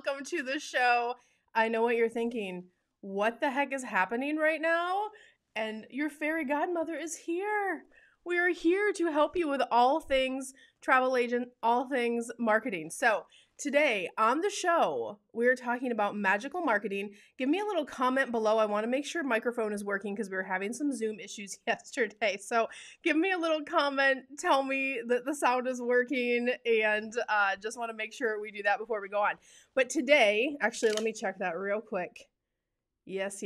welcome to the show. I know what you're thinking. What the heck is happening right now? And your fairy godmother is here. We are here to help you with all things travel agent, all things marketing. So today on the show, we're talking about magical marketing. Give me a little comment below. I want to make sure microphone is working because we were having some Zoom issues yesterday. So give me a little comment. Tell me that the sound is working, and just want to make sure we do that before we go on. But today, actually, let me check that real quick. Yes.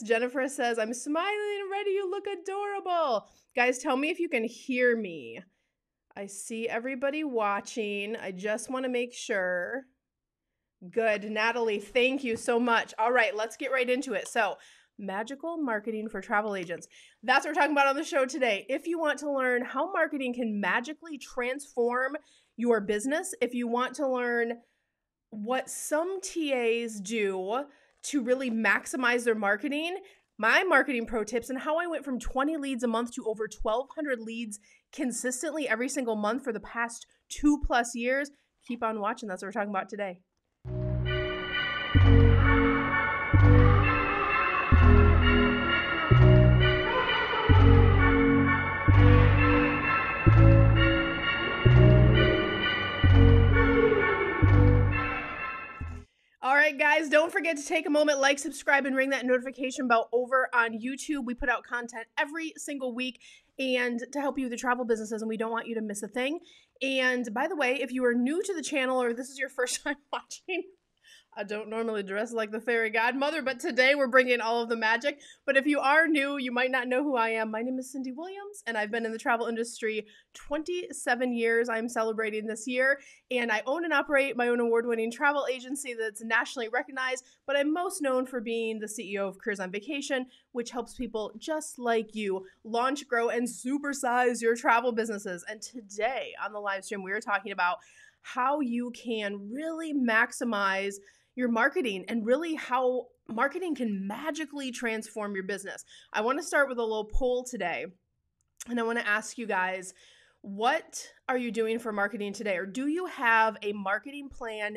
Jennifer says, I'm smiling already. You look adorable. Guys, tell me if you can hear me. I see everybody watching. I just want to make sure. Good. Natalie, thank you so much. All right, let's get right into it. So, magical marketing for travel agents. That's what we're talking about on the show today. If you want to learn how marketing can magically transform your business, if you want to learn what some TAs do to really maximize their marketing, my marketing pro tips, and how I went from 20 leads a month to over 1,200 leads consistently every single month for the past 2+ years. Keep on watching. That's what we're talking about today. All right, guys, don't forget to take a moment, like, subscribe, and ring that notification bell over on YouTube. We put out content every single week and to help you with the travel businesses, and we don't want you to miss a thing. And by the way, if you are new to the channel or this is your first time watching, I don't normally dress like the fairy godmother, but today we're bringing all of the magic. But if you are new, you might not know who I am. My name is Cyndi Williams, and I've been in the travel industry 27 years. I'm celebrating this year, and I own and operate my own award-winning travel agency that's nationally recognized, but I'm most known for being the CEO of Careers on Vacation, which helps people just like you launch, grow, and supersize your travel businesses. And today on the live stream, we are talking about how you can really maximize your marketing and really how marketing can magically transform your business. I want to start with a little poll today, and I want to ask you guys, what are you doing for marketing today? Or do you have a marketing plan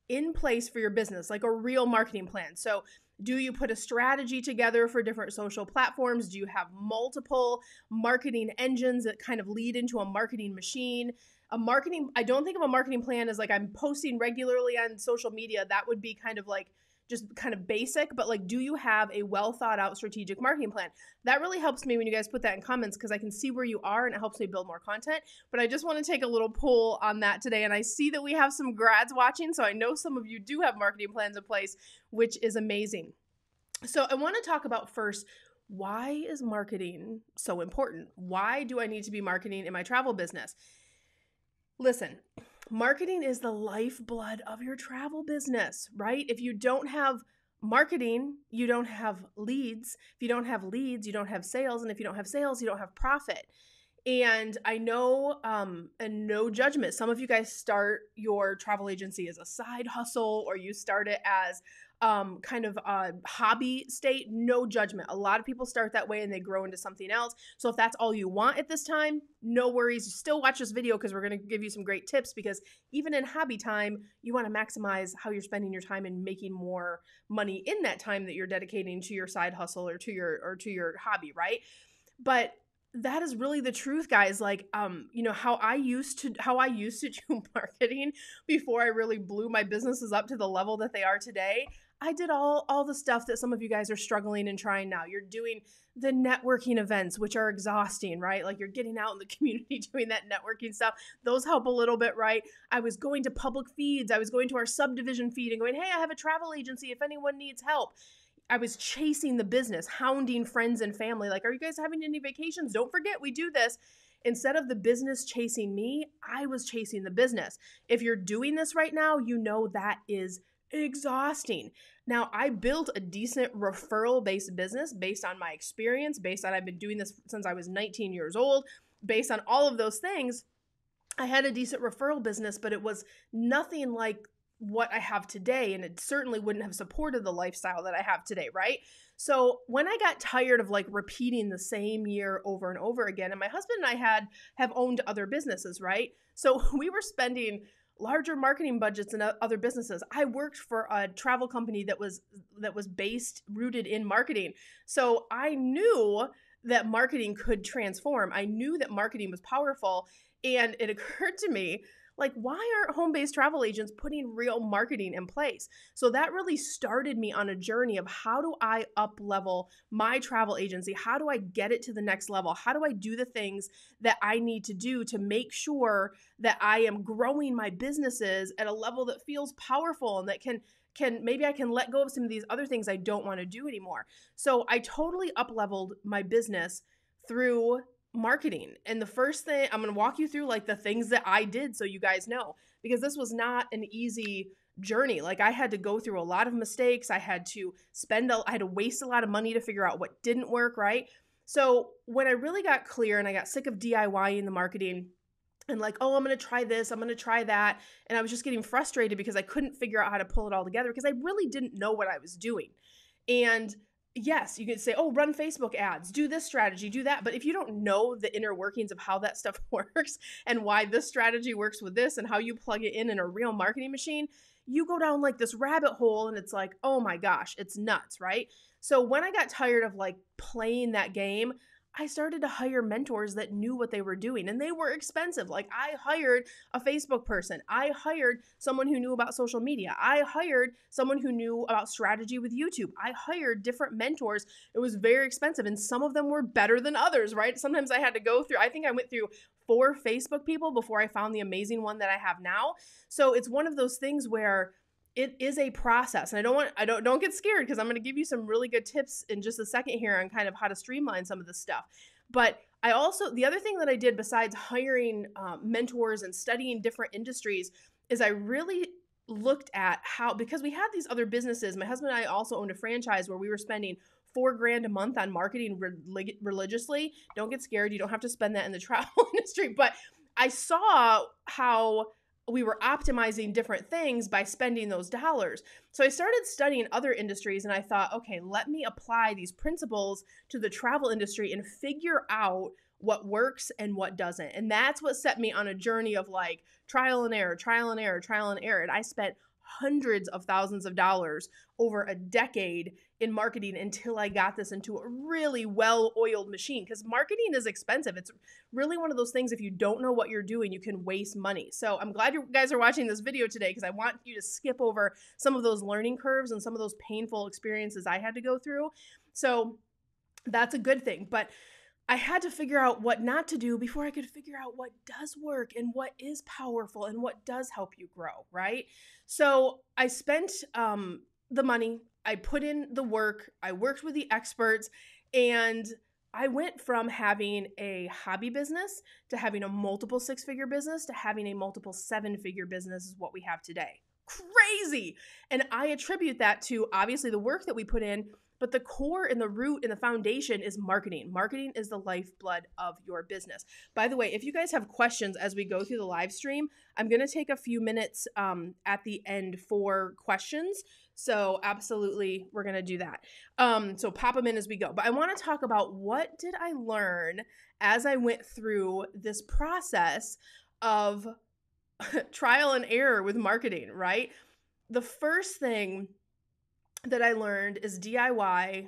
in place for your business, like a real marketing plan? So do you put a strategy together for different social platforms? Do you have multiple marketing engines that kind of lead into a marketing machine? I don't think of a marketing plan as like I'm posting regularly on social media. That would be kind of like just kind of basic, but like, do you have a well thought out strategic marketing plan? That really helps me when you guys put that in comments because I can see where you are and it helps me build more content. But I just want to take a little poll on that today. And I see that we have some grads watching, so I know some of you do have marketing plans in place, which is amazing. So I want to talk about first, why is marketing so important? Why do I need to be marketing in my travel business? Listen, marketing is the lifeblood of your travel business, right? If you don't have marketing, you don't have leads. If you don't have leads, you don't have sales. And if you don't have sales, you don't have profit. And I know, and no judgment, some of you guys start your travel agency as a side hustle, or you start it as kind of a hobby state. No judgment. A lot of people start that way and they grow into something else. So if that's all you want at this time, no worries. Still watch this video because we're going to give you some great tips, because even in hobby time, you want to maximize how you're spending your time and making more money in that time that you're dedicating to your side hustle or to your hobby, right? But that is really the truth, guys. Like, how I used to do marketing before I really blew my businesses up to the level that they are today. I did all the stuff that some of you guys are struggling and trying now. You're doing the networking events, which are exhausting, right? Like, you're getting out in the community doing that networking stuff. Those help a little bit, right? I was going to public feeds. I was going to our subdivision feed and going, hey, I have a travel agency if anyone needs help. I was chasing the business, hounding friends and family. Like, are you guys having any vacations? Don't forget, we do this. Instead of the business chasing me, I was chasing the business. If you're doing this right now, you know that is exhausting. Now, I built a decent referral-based business based on my experience, based on I've been doing this since I was 19 years old, based on all of those things. I had a decent referral business, but it was nothing like what I have today, and it certainly wouldn't have supported the lifestyle that I have today, right? So when I got tired of like repeating the same year over and over again, and my husband and I have owned other businesses, right? So we were spending larger marketing budgets than other businesses. I worked for a travel company that was rooted in marketing. So I knew that marketing could transform. I knew that marketing was powerful. And it occurred to me, like, why aren't home-based travel agents putting real marketing in place? So that really started me on a journey of how do I up-level my travel agency? How do I get it to the next level? How do I do the things that I need to do to make sure that I am growing my businesses at a level that feels powerful and that can maybe I can let go of some of these other things I don't want to do anymore. So I totally up-leveled my business through marketing. And the first thing I'm going to walk you through, like, the things that I did so you guys know, because this was not an easy journey. Like, I had to go through a lot of mistakes. I had to waste a lot of money to figure out what didn't work, right? So when I really got clear and I got sick of DIYing the marketing and like, oh, I'm going to try this, I'm going to try that. And I was just getting frustrated because I couldn't figure out how to pull it all together because I really didn't know what I was doing. And yes, you could say, oh, run Facebook ads, do this strategy, do that. But if you don't know the inner workings of how that stuff works and why this strategy works with this and how you plug it in a real marketing machine, you go down like this rabbit hole and it's like, oh my gosh, it's nuts, right? So when I got tired of like playing that game, I started to hire mentors that knew what they were doing, and they were expensive. Like, I hired a Facebook person. I hired someone who knew about social media. I hired someone who knew about strategy with YouTube. I hired different mentors. It was very expensive, and some of them were better than others, right? Sometimes I had to go through, I think I went through 4 Facebook people before I found the amazing one that I have now. So it's one of those things where it is a process, and don't get scared because I'm going to give you some really good tips in just a second here on kind of how to streamline some of this stuff. But the other thing that I did besides hiring mentors and studying different industries is I really looked at how, because we had these other businesses, my husband and I also owned a franchise where we were spending $4,000 a month on marketing religiously. Don't get scared. You don't have to spend that in the travel industry, but I saw how we were optimizing different things by spending those dollars. So I started studying other industries and I thought, okay, let me apply these principles to the travel industry and figure out what works and what doesn't. And that's what set me on a journey of like trial and error, trial and error, trial and error. And I spent hundreds of thousands of dollars over a decade in marketing until I got this into a really well-oiled machine, because marketing is expensive. It's really one of those things, if you don't know what you're doing, you can waste money. So I'm glad you guys are watching this video today, because I want you to skip over some of those learning curves and some of those painful experiences I had to go through. So that's a good thing. But I had to figure out what not to do before I could figure out what does work and what is powerful and what does help you grow, right? So I spent the money, I put in the work, I worked with the experts, and I went from having a hobby business to having a multiple 6-figure business to having a multiple 7-figure business is what we have today. Crazy! And I attribute that to obviously the work that we put in, but the core and the root and the foundation is marketing. Marketing is the lifeblood of your business. By the way, if you guys have questions as we go through the live stream, I'm going to take a few minutes at the end for questions. So absolutely, we're going to do that. So pop them in as we go. But I want to talk about what did I learn as I went through this process of trial and error with marketing, right? The first thing that I learned is DIY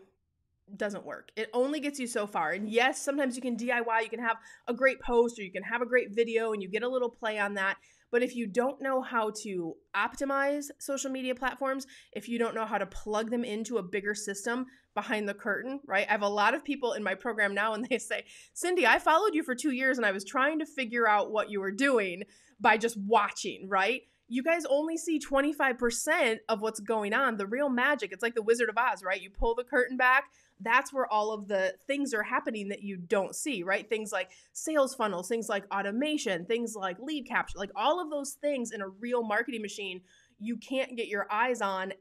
doesn't work. It only gets you so far. And yes, sometimes you can DIY, you can have a great post or you can have a great video and you get a little play on that. But if you don't know how to optimize social media platforms, if you don't know how to plug them into a bigger system behind the curtain, right? I have a lot of people in my program now and they say, Cyndi, I followed you for 2 years and I was trying to figure out what you were doing by just watching, right? You guys only see 25% of what's going on. The real magic, it's like the Wizard of Oz, right? You pull the curtain back, that's where all of the things are happening that you don't see, right? Things like sales funnels, things like automation, things like lead capture, like all of those things in a real marketing machine, you can't get your eyes on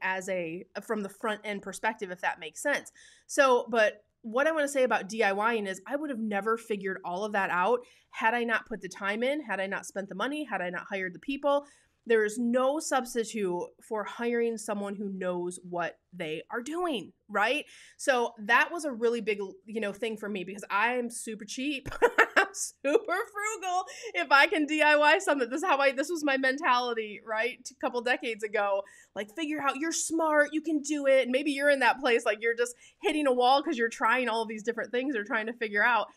from the front end perspective, if that makes sense. So, but what I want to say about DIYing is I would have never figured all of that out had I not put the time in, had I not spent the money, had I not hired the people. There is no substitute for hiring someone who knows what they are doing, right? So that was a really big, thing for me because I'm super cheap. I'm super frugal if I can DIY something. This was my mentality, right? A couple decades ago. Like, figure out, you're smart, you can do it. And maybe you're in that place, like you're just hitting a wall because you're trying all of these different things or trying to figure out.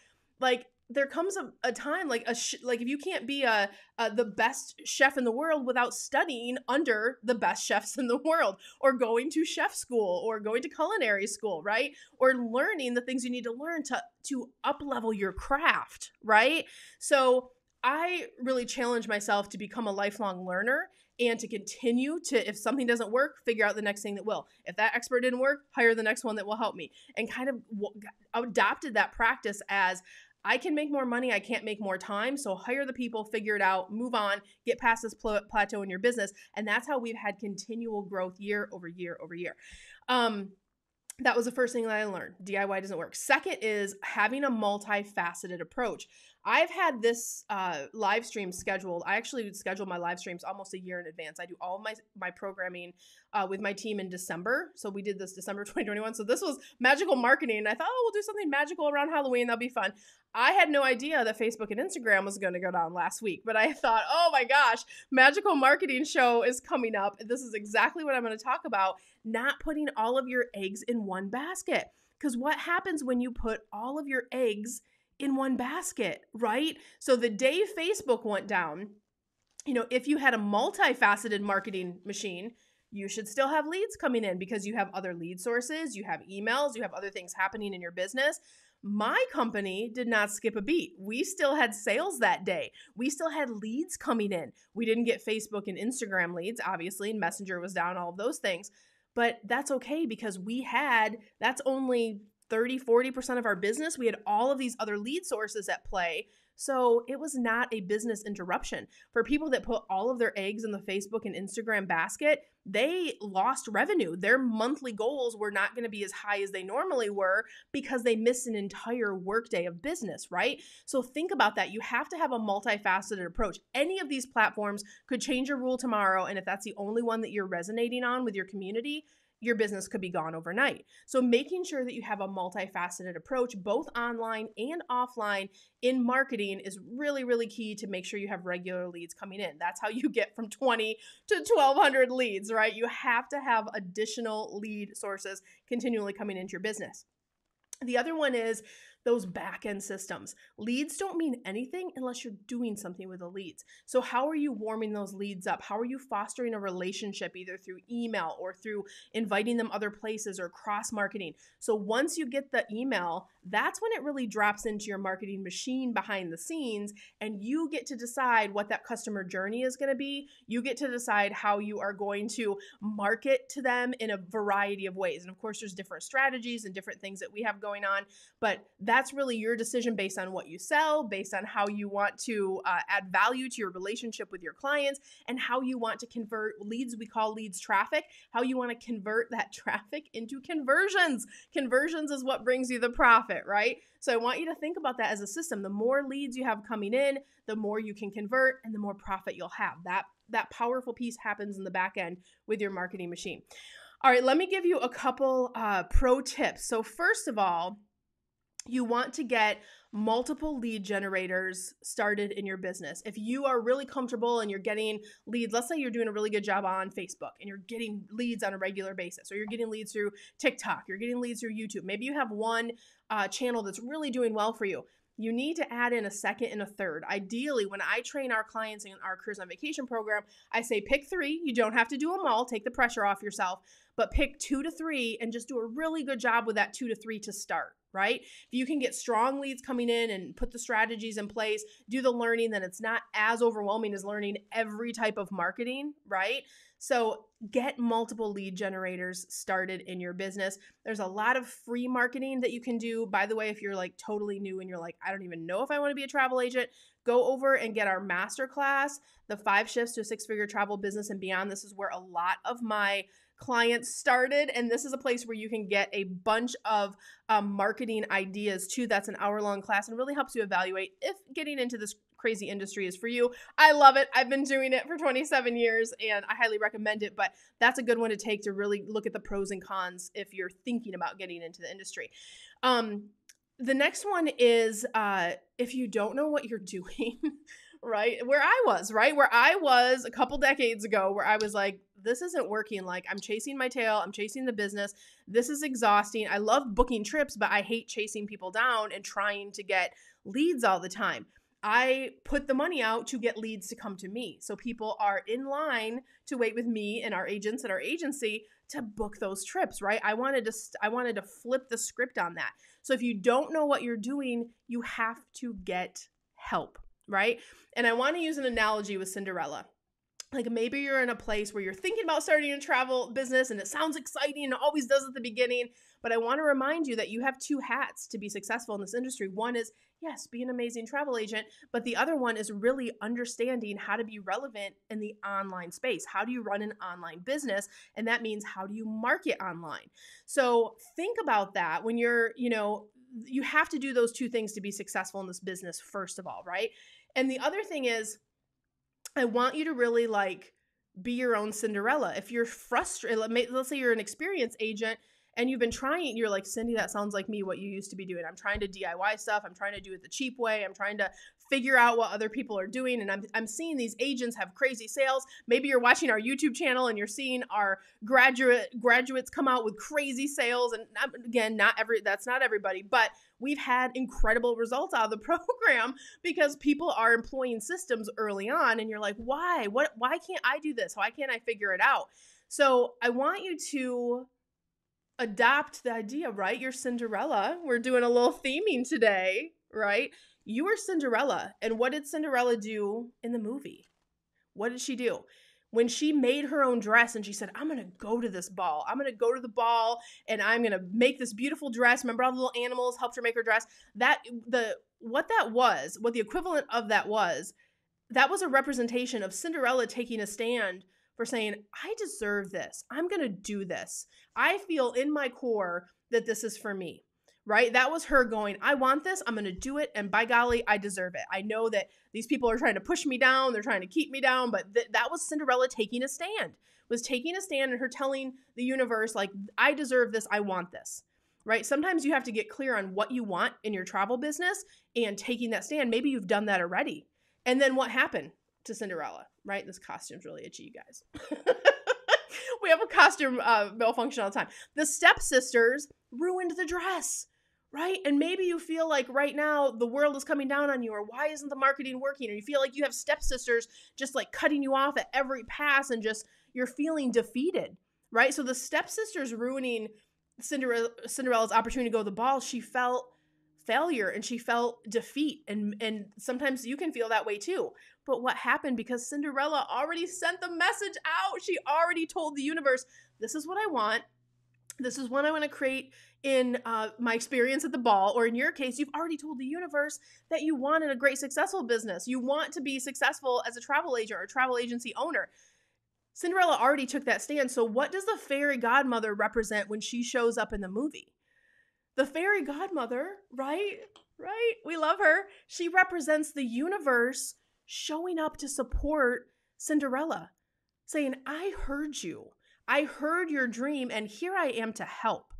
Like, there comes a time, like like if you can't be the best chef in the world without studying under the best chefs in the world, or going to chef school, or going to culinary school, right? Or learning the things you need to learn to up-level your craft, right? So I really challenge myself to become a lifelong learner and to continue to, if something doesn't work, figure out the next thing that will. If that expert didn't work, hire the next one that will help me. And kind of adopted that practice as, I can make more money, I can't make more time, so hire the people, figure it out, move on, get past this plateau in your business. And that's how we've had continual growth year over year over year. That was the first thing that I learned. DIY doesn't work. Second is having a multifaceted approach. I've had this live stream scheduled. I actually schedule my live streams almost a year in advance. I do all of my programming with my team in December. So we did this December 2021. So this was magical marketing. I thought, we'll do something magical around Halloween. That'll be fun. I had no idea that Facebook and Instagram was going to go down last week, but I thought, oh my gosh, magical marketing show is coming up. This is exactly what I'm going to talk about. Not putting all of your eggs in one basket. Because what happens when you put all of your eggs in one basket, right? So the day Facebook went down, if you had a multifaceted marketing machine, you should still have leads coming in because you have other lead sources, you have emails, you have other things happening in your business. My company did not skip a beat. We still had sales that day. We still had leads coming in. We didn't get Facebook and Instagram leads, obviously, and Messenger was down, all of those things. But that's okay because that's only 30-40% of our business. We had all of these other lead sources at play. So it was not a business interruption. For people that put all of their eggs in the Facebook and Instagram basket, they lost revenue. Their monthly goals were not going to be as high as they normally were because they missed an entire workday of business, right? So think about that. You have to have a multifaceted approach. Any of these platforms could change your rule tomorrow. And if that's the only one that you're resonating on with your community, your business could be gone overnight. So making sure that you have a multifaceted approach, both online and offline in marketing, is really, really key to make sure you have regular leads coming in. That's how you get from 20 to 1,200 leads, right? You have to have additional lead sources continually coming into your business. The other one is those back-end systems. Leads don't mean anything unless you're doing something with the leads. So how are you warming those leads up? How are you fostering a relationship either through email or through inviting them other places or cross-marketing? So once you get the email, that's when it really drops into your marketing machine behind the scenes, and you get to decide what that customer journey is going to be. You get to decide how you are going to market to them in a variety of ways. And of course, there's different strategies and different things that we have going on, but that's really your decision based on what you sell, based on how you want to add value to your relationship with your clients, and how you want to convert leads. We call leads traffic, how you want to convert that traffic into conversions. Conversions is what brings you the profit, right? So I want you to think about that as a system. The more leads you have coming in, the more you can convert and the more profit you'll have. That powerful piece happens in the back end with your marketing machine. All right, let me give you a couple pro tips. So first of all, you want to get multiple lead generators started in your business. If you are really comfortable and you're getting leads, let's say you're doing a really good job on Facebook and you're getting leads on a regular basis, or you're getting leads through TikTok, you're getting leads through YouTube. Maybe you have one channel that's really doing well for you. You need to add in a second and a third. Ideally, when I train our clients in our Careers on Vacation program, I say pick 3. You don't have to do them all. Take the pressure off yourself, but pick 2 to 3 and just do a really good job with that 2 to 3 to start, right? If you can get strong leads coming in and put the strategies in place, do the learning, then it's not as overwhelming as learning every type of marketing, right? So get multiple lead generators started in your business. There's a lot of free marketing that you can do. By the way, if you're like totally new and you're like, I don't even know if I want to be a travel agent, go over and get our masterclass, the 5 Shifts to a 6-Figure Travel Business and Beyond. This is where a lot of my clients started, and this is a place where you can get a bunch of marketing ideas too. That's an hour-long class and really helps you evaluate if getting into this crazy industry is for you. I love it. I've been doing it for 27 years and I highly recommend it, but that's a good one to take to really look at the pros and cons if you're thinking about getting into the industry. The next one is if you don't know what you're doing, right? Where I was, right? Where I was a couple decades ago, where I was like, this isn't working. Like, I'm chasing my tail, I'm chasing the business. This is exhausting. I love booking trips, but I hate chasing people down and trying to get leads all the time. I put the money out to get leads to come to me. So people are in line to wait with me and our agents and our agency to book those trips, right? I wanted to flip the script on that. So if you don't know what you're doing, you have to get help, right? And I want to use an analogy with Cinderella. Like, maybe you're in a place where you're thinking about starting a travel business and it sounds exciting and it always does at the beginning. But I want to remind you that you have two hats to be successful in this industry. One is, yes, be an amazing travel agent. But the other one is really understanding how to be relevant in the online space. How do you run an online business? And that means, how do you market online? So think about that when you're, you have to do those two things to be successful in this business, first of all, right? And the other thing is, I want you to really be your own Cinderella. If you're frustrated, let's say you're an experienced agent and you've been trying, you're like, Cyndi, that sounds like me, what you used to be doing. I'm trying to DIY stuff. I'm trying to do it the cheap way. I'm trying to figure out what other people are doing. And I'm seeing these agents have crazy sales. Maybe you're watching our YouTube channel and you're seeing our graduates come out with crazy sales. And again, that's not everybody, but we've had incredible results out of the program because people are employing systems early on. And you're like, why can't I do this? Why can't I figure it out? So I want you to adopt the idea, right? You're Cinderella. We're doing a little theming today, right? You are Cinderella. And what did Cinderella do in the movie? What did she do? When she made her own dress and she said, I'm going to go to this ball. I'm going to go to the ball and I'm going to make this beautiful dress. Remember all the little animals helped her make her dress? What the equivalent of that was a representation of Cinderella taking a stand for saying, I deserve this. I'm going to do this. I feel in my core that this is for me, right? That was her going, I want this. I'm going to do it. And by golly, I deserve it. I know that these people are trying to push me down. They're trying to keep me down. But that was Cinderella taking a stand, and her telling the universe, like, I deserve this. I want this, right? Sometimes you have to get clear on what you want in your travel business and taking that stand. Maybe you've done that already. And then what happened to Cinderella, right? This costume's really itchy, you guys. We have a costume malfunction all the time. The stepsisters ruined the dress, right? And maybe you feel like right now the world is coming down on you, or why isn't the marketing working? Or you feel like you have stepsisters just like cutting you off at every pass and just you're feeling defeated, right? So the stepsisters ruining Cinderella's opportunity to go to the ball. She felt failure and she felt defeat. And sometimes you can feel that way too. But what happened, because Cinderella already sent the message out, she already told the universe, this is what I want. This is what I want to create in my experience at the ball. Or in your case, you've already told the universe that you wanted a great, successful business. You want to be successful as a travel agent or a travel agency owner. Cinderella already took that stand. So what does the fairy godmother represent when she shows up in the movie? The fairy godmother, right? We love her. She represents the universe showing up to support Cinderella, saying, I heard you. I heard your dream, and here I am to help.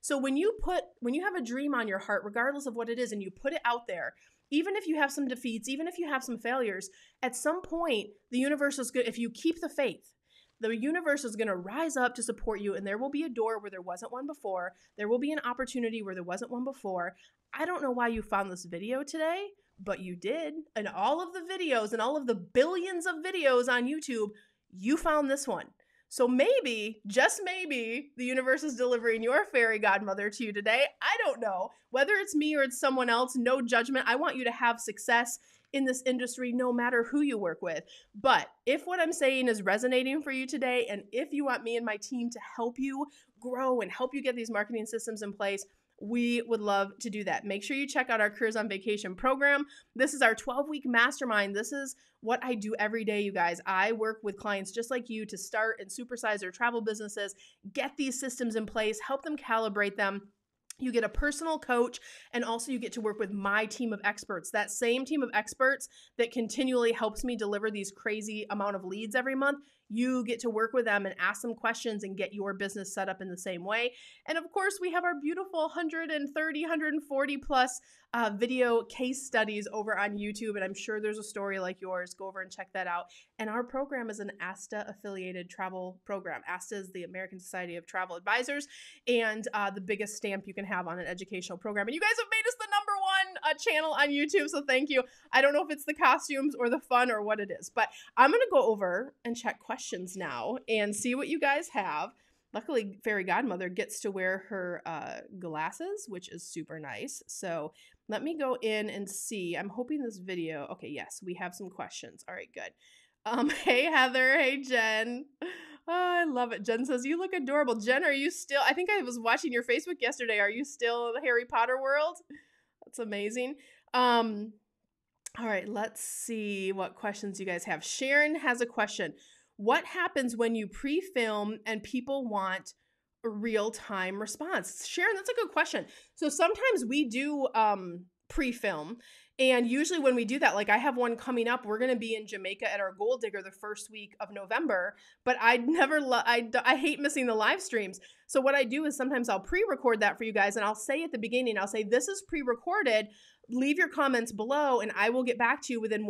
So when you have a dream on your heart, regardless of what it is, and you put it out there, even if you have some defeats, even if you have some failures, at some point, the universe is good. If you keep the faith, the universe is going to rise up to support you, and there will be a door where there wasn't one before. There will be an opportunity where there wasn't one before. I don't know why you found this video today, but you did. And all of the videos and all of the billions of videos on YouTube, you found this one. So maybe, just maybe, the universe is delivering your fairy godmother to you today. I don't know. Whether it's me or it's someone else, no judgment. I want you to have success in this industry, no matter who you work with. But if what I'm saying is resonating for you today, and if you want me and my team to help you grow and help you get these marketing systems in place, we would love to do that. Make sure you check out our Careers on Vacation program. This is our 12-week mastermind. This is what I do every day, you guys. I work with clients just like you to start and supersize their travel businesses, get these systems in place, help them calibrate them. You get a personal coach, and also you get to work with my team of experts, that same team of experts that continually helps me deliver these crazy amount of leads every month. you get to work with them and ask them questions and get your business set up in the same way. And of course, we have our beautiful 130, 140 plus video case studies over on YouTube. And I'm sure there's a story like yours. Go over and check that out. And our program is an ASTA affiliated travel program. ASTA is the American Society of Travel Advisors, and the biggest stamp you can have on an educational program. And you guys have made us the #1 channel on YouTube, so thank you. I don't know if it's the costumes or the fun or what it is, but I'm going to go over and check questions now and see what you guys have. Luckily, Fairy Godmother gets to wear her glasses, which is super nice. So let me go in and see. I'm hoping this video, okay, yes, we have some questions. All right, good. Hey, Heather. Hey, Jen. Oh, I love it. Jen says, you look adorable. Jen, are you still, I think I was watching your Facebook yesterday. Are you still in the Harry Potter world? That's amazing. All right, let's see what questions you guys have. Sharon has a question. What happens when you pre-film and people want a real-time response? Sharon, that's a good question. So sometimes we do pre-film. And usually when we do that, like I have one coming up, we're going to be in Jamaica at our Gold Digger the first week of November, but I hate missing the live streams. So what I do is sometimes I'll pre-record that for you guys, and I'll say at the beginning, I'll say, this is pre-recorded. Leave your comments below and I will get back to you within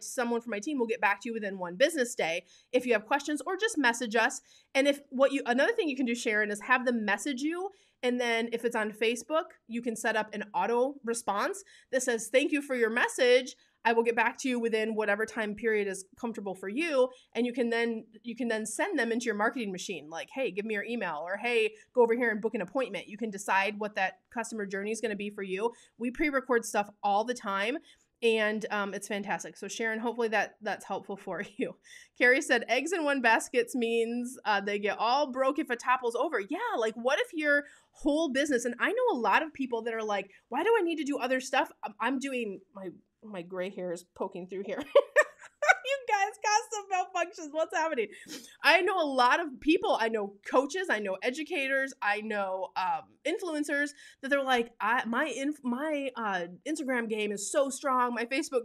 someone from my team will get back to you within 1 business day if you have questions, or just message us. And another thing you can do, Sharon, is have them message you. And then if it's on Facebook, you can set up an auto response that says, thank you for your message. I will get back to you within whatever time period is comfortable for you. And you can then send them into your marketing machine. Like, hey, give me your email, or hey, go over here and book an appointment. You can decide what that customer journey is going to be for you. We pre-record stuff all the time. And it's fantastic. So Sharon, hopefully that's helpful for you. Carrie said, eggs in one basket means they get all broke if it topples over. Yeah, like what if your whole business, and I know a lot of people that are like, why do I need to do other stuff? I'm doing, my gray hair is poking through here. You guys, custom malfunctions, what's happening? I know a lot of people. I know coaches, I know educators, I know influencers that they're like, my Instagram game is so strong, my Facebook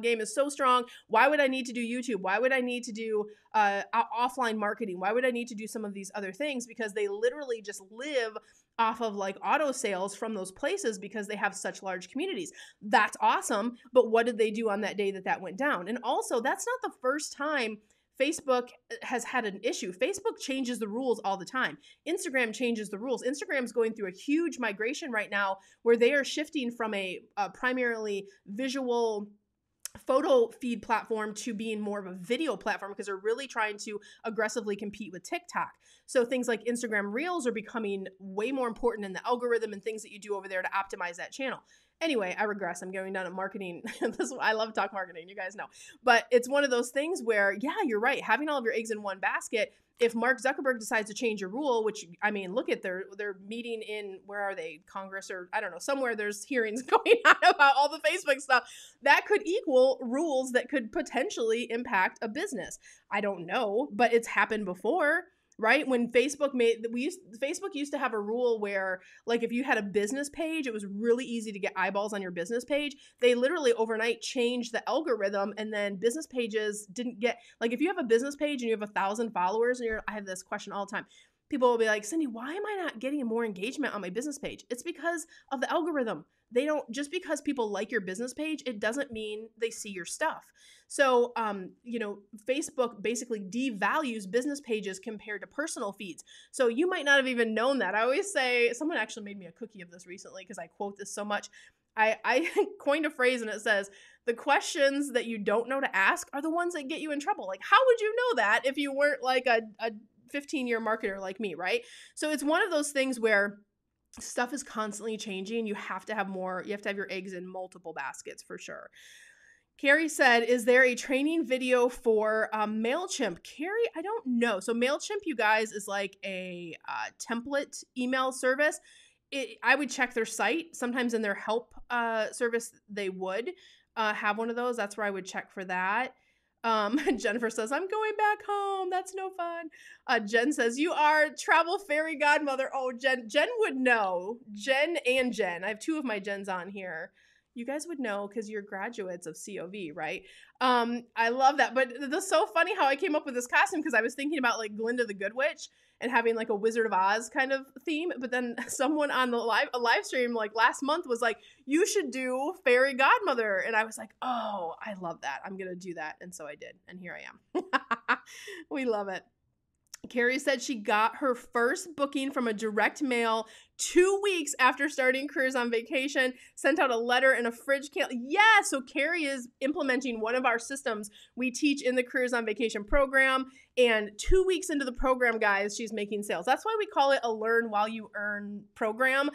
game is so strong. Why would I need to do YouTube? Why would I need to do offline marketing? Why would I need to do some of these other things? Because they literally just live off of like auto sales from those places because they have such large communities. That's awesome. But what did they do on that day that went down? And also, that's not the first time Facebook has had an issue. Facebook changes the rules all the time. Instagram changes the rules. Instagram's going through a huge migration right now where they are shifting from a primarily visual photo feed platform to being more of a video platform because they're really trying to aggressively compete with TikTok. So things like Instagram Reels are becoming way more important in the algorithm and things that you do over there to optimize that channel. Anyway, I regress. I'm going down to marketing. I love talk marketing. You guys know. But it's one of those things where, yeah, you're right. Having all of your eggs in one basket, if Mark Zuckerberg decides to change a rule, which, I mean, look at they're meeting in, where are they, Congress, or I don't know, somewhere there's hearings going on about all the Facebook stuff, that could equal rules that could potentially impact a business. I don't know, but it's happened before. Right? When Facebook Facebook used to have a rule where, like, if you had a business page, it was really easy to get eyeballs on your business page. They literally overnight changed the algorithm, and then business pages didn't get, like, if you have a business page and you have 1,000 followers, and I have this question all the time. People will be like, Cyndi, why am I not getting more engagement on my business page? It's because of the algorithm. They don't, just because people like your business page, it doesn't mean they see your stuff. So, Facebook basically devalues business pages compared to personal feeds. So you might not have even known that. I always say, someone actually made me a cookie of this recently because I quote this so much. I coined a phrase and it says, the questions that you don't know to ask are the ones that get you in trouble. Like, how would you know that if you weren't like a 15-year marketer like me, right? So it's one of those things where stuff is constantly changing. You have to have your eggs in multiple baskets for sure. Carrie said, is there a training video for MailChimp? Carrie, I don't know. So MailChimp, you guys, is like a template email service. I would check their site. Sometimes in their help service, they would have one of those. That's where I would check for that. Jennifer says, I'm going back home. That's no fun. Jen says, you are travel fairy godmother. Oh, Jen would know. Jen and Jen. I have two of my Jens on here. You guys would know because you're graduates of COV, right? I love that. But it's so funny how I came up with this costume because I was thinking about like Glinda the Good Witch and having like a Wizard of Oz kind of theme. But then someone on the live stream like last month was like, you should do Fairy Godmother. And I was like, oh, I love that. I'm going to do that. And so I did. And here I am. We love it. Carrie said she got her first booking from a direct mail 2 weeks after starting Careers on Vacation, sent out a letter and a fridge calendar. Yeah, so Carrie is implementing one of our systems we teach in the Careers on Vacation program. And 2 weeks into the program, guys, she's making sales. That's why we call it a learn while you earn program.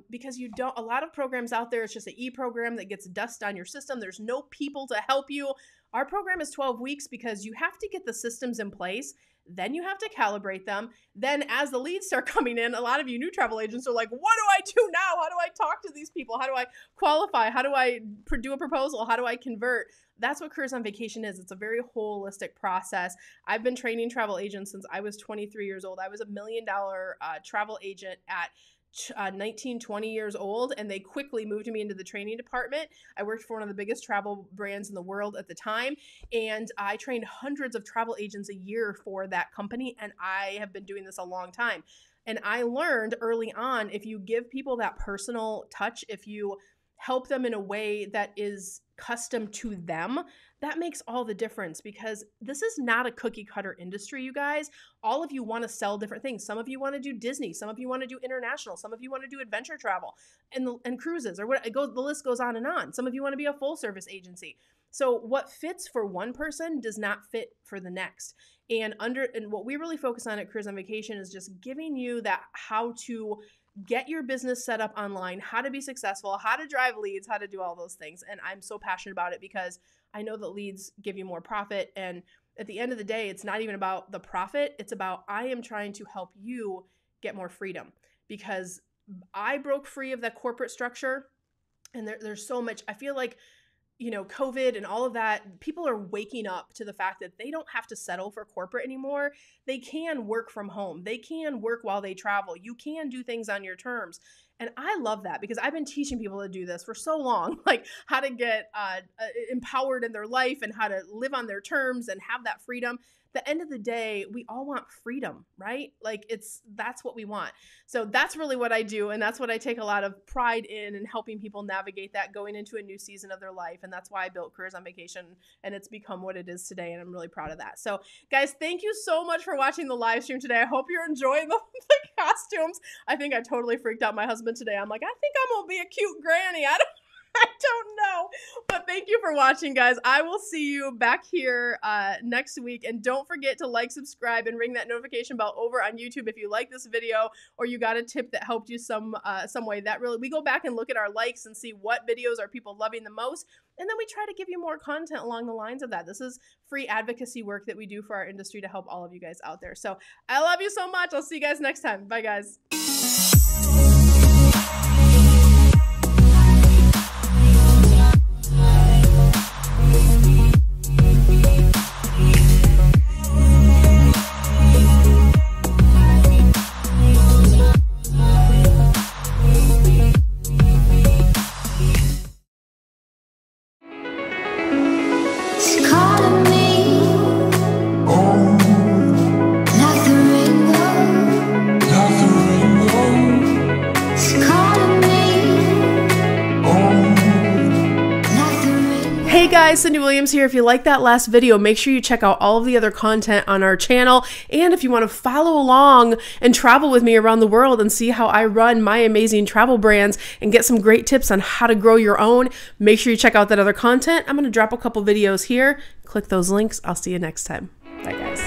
Because a lot of programs out there, it's just an e-program that gets dust on your system. There's no people to help you. Our program is 12 weeks because you have to get the systems in place. Then you have to calibrate them. Then as the leads start coming in, a lot of you new travel agents are like, what do I do now? How do I talk to these people? How do I qualify? How do I do a proposal? How do I convert? That's what Careers on Vacation is. It's a very holistic process. I've been training travel agents since I was 23 years old. I was $1 million travel agent at 19, 20 years old, and they quickly moved me into the training department. I worked for one of the biggest travel brands in the world at the time, and I trained hundreds of travel agents a year for that company, and I have been doing this a long time. And I learned early on, if you give people that personal touch, if you help them in a way that is custom to them, that makes all the difference, because this is not a cookie cutter industry, you guys. All of you want to sell different things. Some of you want to do Disney. Some of you want to do international. Some of you want to do adventure travel and cruises, or what it goes, the list goes on and on. Some of you want to be a full service agency. So what fits for one person does not fit for the next. And what we really focus on at Careers on Vacation is just giving you that how to get your business set up online, how to be successful, how to drive leads, how to do all those things. And I'm so passionate about it because I know that leads give you more profit. And at the end of the day, it's not even about the profit. It's about, I am trying to help you get more freedom, because I broke free of that corporate structure. And there's so much, I feel like, COVID and all of that, people are waking up to the fact that they don't have to settle for corporate anymore. They can work from home. They can work while they travel. You can do things on your terms. And I love that, because I've been teaching people to do this for so long, like how to get empowered in their life and how to live on their terms and have that freedom. At the end of the day, we all want freedom, right? Like that's what we want. So that's really what I do. And that's what I take a lot of pride in helping people navigate that going into a new season of their life. And that's why I built Careers on Vacation, and it's become what it is today. And I'm really proud of that. So guys, thank you so much for watching the live stream today. I hope you're enjoying the costumes. I think I totally freaked out my husband today. I'm like, I think I'm going to be a cute granny. I don't know. But thank you for watching, guys. I will see you back here next week. And don't forget to like, subscribe, and ring that notification bell over on YouTube if you like this video or you got a tip that helped you some way. That really, we go back and look at our likes and see what videos are people loving the most. And then we try to give you more content along the lines of that. This is free advocacy work that we do for our industry to help all of you guys out there. So I love you so much. I'll see you guys next time. Bye, guys. Hey guys, Cyndi Williams here. If you like that last video, make sure you check out all of the other content on our channel. And if you want to follow along and travel with me around the world and see how I run my amazing travel brands and get some great tips on how to grow your own, make sure you check out that other content. I'm going to drop a couple videos here. Click those links. I'll see you next time. Bye guys.